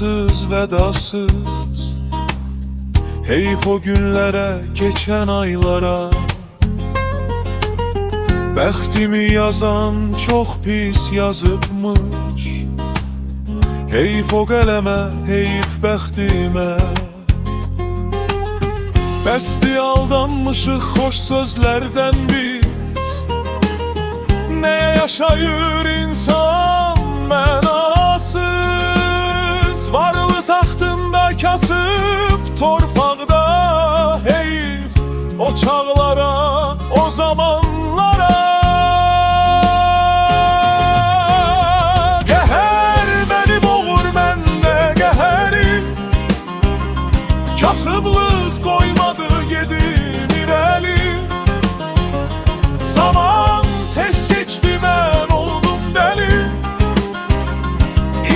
vefasız vedasız. Heyf o günlere, geçen aylara. Bəxtimi yazan çok pis yazıbmış. Heyf o qələmə, heyf bəxtimə. Bəsdi aldanmışıq xoş sözlərdən biz. Nəyə yaşayır insan mənasız? Varlı taxtında kasıb torpaqda. Heyf o çağlara, o zamanlara. Qəhər məni boğur, məndə qəhərim. Kasıblıq qoymadı gedim irəli. Zaman tez geçti, mən oldum dəli.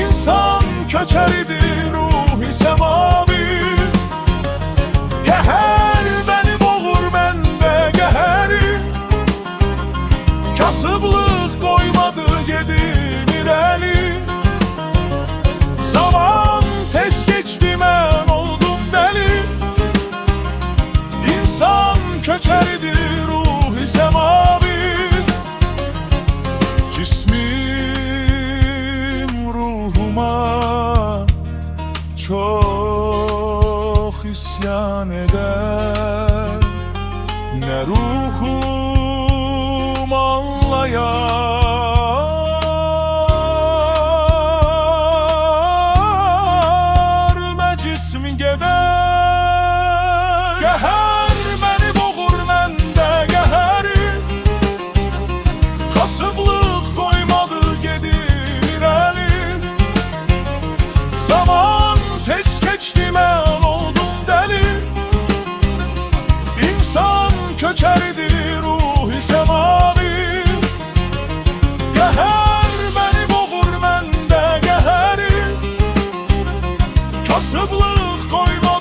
İnsan köçəridir, ruhi səmavi. Qəhər məni boğur, məndə qəhərim. Kasıblıq qoymadı gedim irəli. Zaman tez geçti, mən oldum dəli. İnsan köçəridir, ruhi səmavi. Cismim ruhuma çok isyan eder. Ne ruhum anlayar, ne cismin gider. Qəhər məni boğur, məndə qəhərim. Kasıblıq qoymadı gedim irəli. Zaman tez geçti, mən oldum dəli. İnsan köçəridir, ruhi səmavi. Qəhər məni boğur, məndə qəhərim. Kasıblıq qoymadı